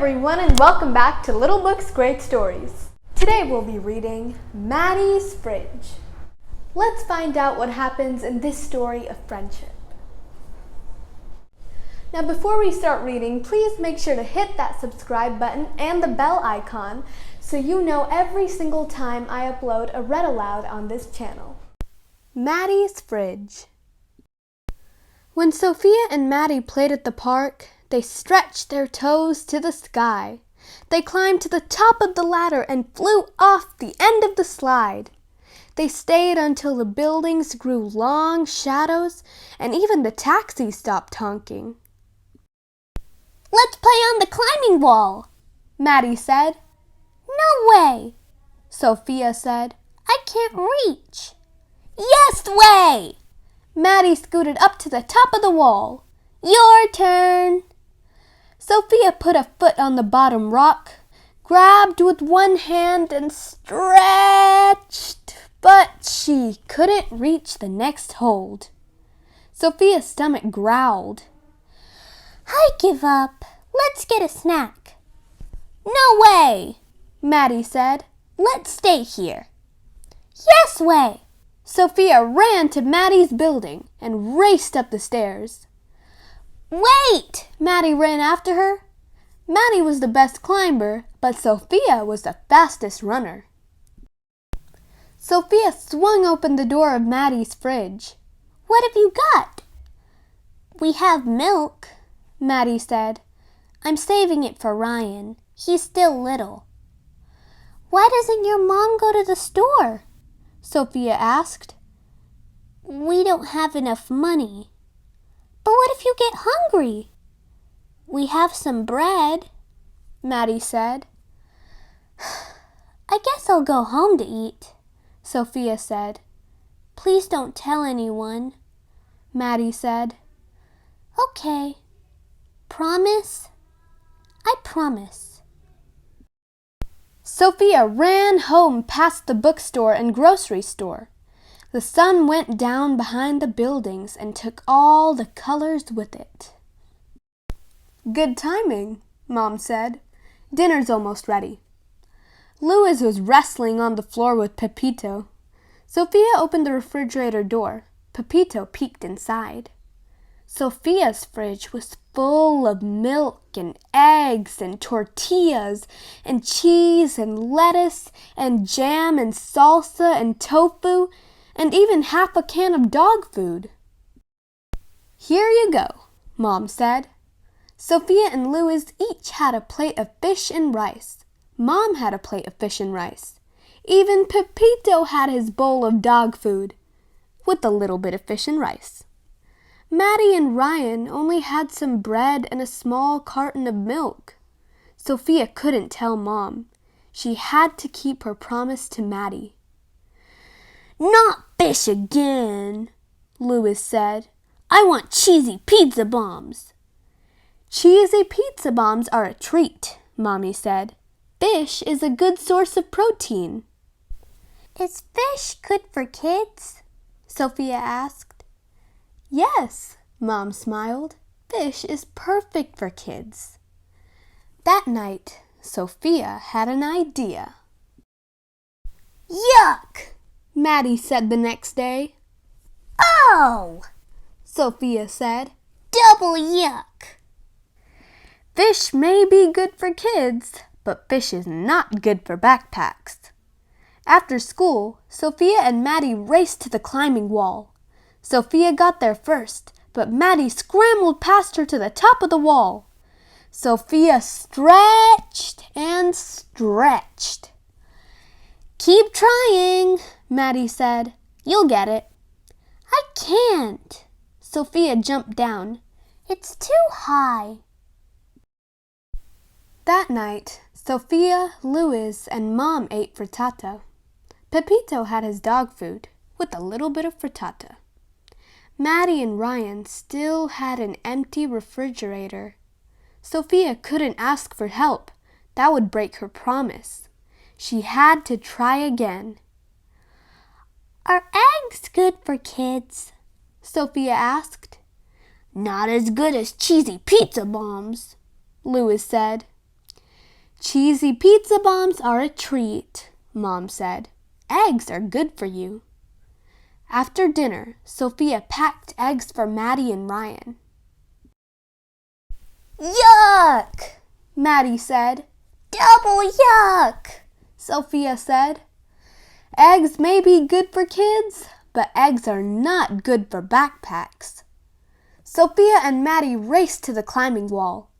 everyone, and welcome back to Little Books Great Stories. Today we'll be reading Maddie's Fridge. Let's find out what happens in this story of friendship. Now before we start reading, please make sure to hit that subscribe button and the bell icon so you know every single time I upload a Read-Aloud on this channel. Maddie's Fridge. When Sophia and Maddie played at the park, they stretched their toes to the sky. They climbed to the top of the ladder and flew off the end of the slide. They stayed until the buildings grew long shadows and even the taxi stopped honking. "Let's play on the climbing wall," Maddie said. "No way," Sophia said. "I can't reach." "Yes way!" Maddie scooted up to the top of the wall. "Your turn." Sophia put a foot on the bottom rock, grabbed with one hand and stretched, but she couldn't reach the next hold. Sophia's stomach growled. "I give up. Let's get a snack." "No way," Maddie said. "Let's stay here." "Yes way." Sophia ran to Maddie's building and raced up the stairs. "Wait!" Maddie ran after her. Maddie was the best climber, but Sophia was the fastest runner. Sophia swung open the door of Maddie's fridge. "What have you got?" "We have milk," Maddie said. "I'm saving it for Ryan. He's still little." "Why doesn't your mom go to the store?" Sophia asked. "We don't have enough money." "But what if you get hungry?" "We have some bread," Maddie said. "I guess I'll go home to eat," Sophia said. "Please don't tell anyone," Maddie said. "Okay. Promise?" "I promise." Sophia ran home past the bookstore and grocery store. The sun went down behind the buildings and took all the colors with it. "Good timing," Mom said. "Dinner's almost ready." Lois was wrestling on the floor with Pepito. Sophia opened the refrigerator door. Pepito peeked inside. Sophia's fridge was full of milk and eggs and tortillas and cheese and lettuce and jam and salsa and tofu and even half a can of dog food. "Here you go," Mom said. Sophia and Lois each had a plate of fish and rice. Mom had a plate of fish and rice. Even Pepito had his bowl of dog food, with a little bit of fish and rice. Maddie and Ryan only had some bread and a small carton of milk. Sophia couldn't tell Mom. She had to keep her promise to Maddie. "Not fish again," Lois said. "I want cheesy pizza bombs." "Cheesy pizza bombs are a treat," Mommy said. "Fish is a good source of protein." "Is fish good for kids?" Sophia asked. "Yes," Mom smiled. "Fish is perfect for kids." That night, Sophia had an idea. "Yuck!" Maddie said the next day. "Oh!" Sophia said. "Double yuck!" Fish may be good for kids, but fish is not good for backpacks. After school, Sophia and Maddie raced to the climbing wall. Sophia got there first, but Maddie scrambled past her to the top of the wall. Sophia stretched and stretched. "Keep trying," Maddie said. "You'll get it." "I can't." Sophia jumped down. "It's too high." That night, Sophia, Lois, and Mom ate frittata. Pepito had his dog food, with a little bit of frittata. Maddie and Ryan still had an empty refrigerator. Sophia couldn't ask for help. That would break her promise. She had to try again. "Are eggs good for kids?" Sophia asked. "Not as good as cheesy pizza bombs," Lois said. Cheesy pizza bombs are a treat, Mom said. Eggs are good for you. After dinner, Sophia packed eggs for Maddie and Ryan. Yuck! Maddie said. Double yuck! Sophia said. Eggs may be good for kids, but eggs are not good for backpacks. Sophia and Maddie raced to the climbing wall.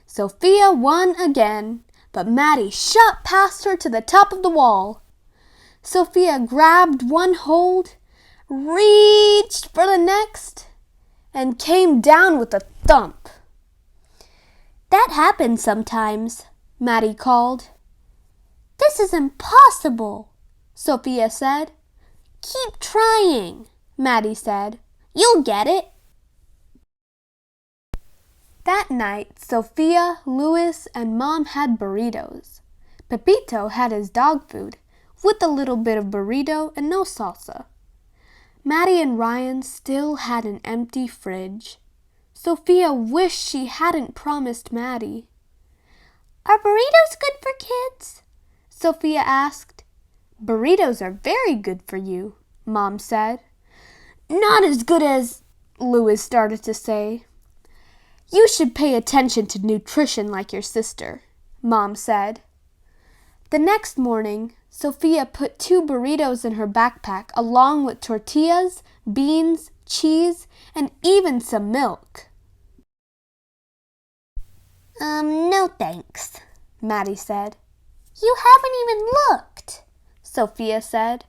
Sophia won again, but Maddie shot past her to the top of the wall. Sophia grabbed one hold, reached for the next, and came down with a thump. That happens sometimes, Maddie called. This is impossible, Sophia said. Keep trying, Maddie said. You'll get it. That night, Sophia, Lois, and Mom had burritos. Pepito had his dog food, with a little bit of burrito and no salsa. Maddie and Ryan still had an empty fridge. Sophia wished she hadn't promised Maddie. Are burritos good for kids? Sophia asked. Burritos are very good for you, Mom said. Not as good as, Lois started to say. You should pay attention to nutrition like your sister, Mom said. The next morning, Sophia put 2 burritos in her backpack along with tortillas, beans, cheese, and even some milk. No thanks, Maddie said. You haven't even looked, Sophia said.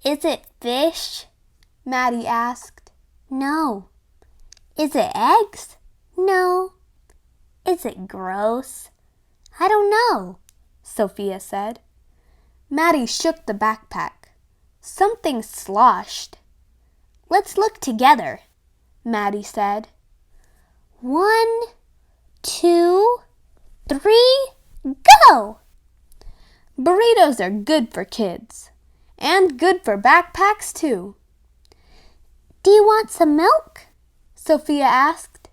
Is it fish? Maddie asked. No. Is it eggs? No. Is it gross? I don't know, Sophia said. Maddie shook the backpack. Something sloshed. Let's look together, Maddie said. 1, 2, 3, go! Burritos are good for kids, and good for backpacks too. Do you want some milk? Sophia asked.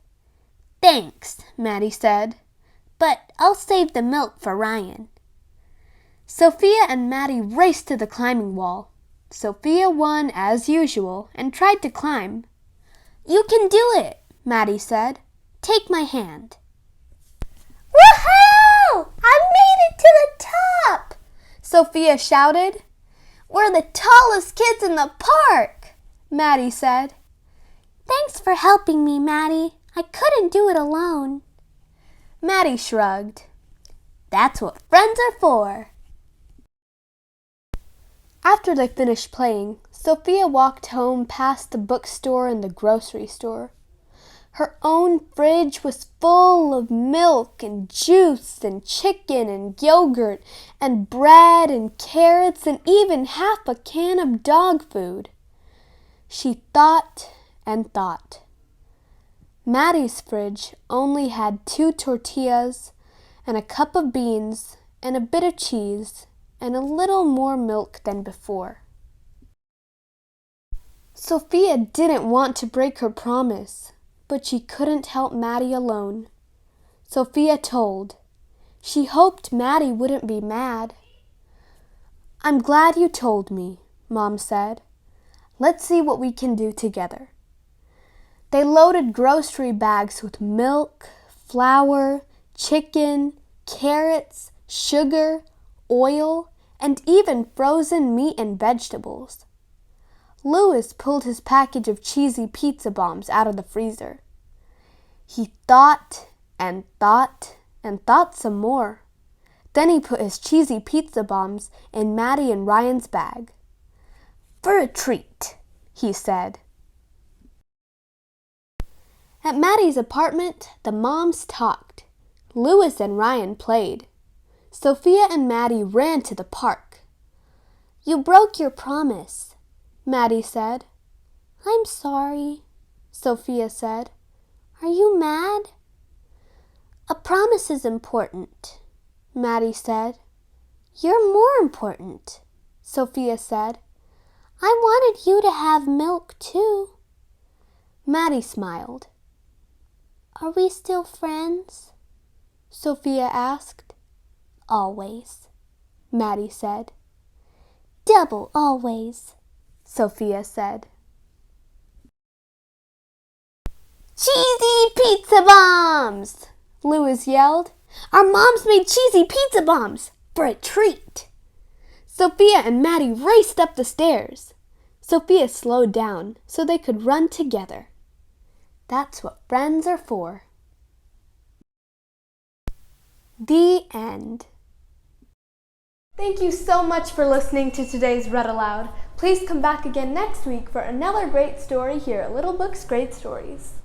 Thanks, Maddie said, but I'll save the milk for Ryan. Sophia and Maddie raced to the climbing wall. Sophia won as usual and tried to climb. You can do it, Maddie said. Take my hand. Woohoo! I made it to the top! Sophia shouted. We're the tallest kids in the park, Maddie said. Thanks for helping me, Maddie. I couldn't do it alone. Maddie shrugged. That's what friends are for. After they finished playing, Sophia walked home past the bookstore and the grocery store. Her own fridge was full of milk and juice and chicken and yogurt and bread and carrots and even half a can of dog food. She thought and thought. Maddie's fridge only had 2 tortillas and a cup of beans and a bit of cheese and a little more milk than before. Sophia didn't want to break her promise, but she couldn't help Maddie alone. Sophia told. She hoped Maddie wouldn't be mad. I'm glad you told me, Mom said. Let's see what we can do together. They loaded grocery bags with milk, flour, chicken, carrots, sugar, oil, and even frozen meat and vegetables. Lois pulled his package of cheesy pizza bombs out of the freezer. He thought and thought and thought some more. Then he put his cheesy pizza bombs in Maddie and Ryan's bag. For a treat, he said. At Maddie's apartment, the moms talked. Lois and Ryan played. Sophia and Maddie ran to the park. You broke your promise, Maddie said. I'm sorry, Sophia said. Are you mad? A promise is important, Maddie said. You're more important, Sophia said. I wanted you to have milk too. Maddie smiled. Are we still friends? Sophia asked. always, Maddie said. double always, Sophia said. cheesy pizza bombs, Lois yelled. our moms made cheesy pizza bombs for a treat. Sophia and Maddie raced up the stairs. Sophia slowed down so they could run together. That's what friends are for. The end. Thank you so much for listening to today's Read Aloud. Please come back again next week for another great story here at Little Books Great Stories.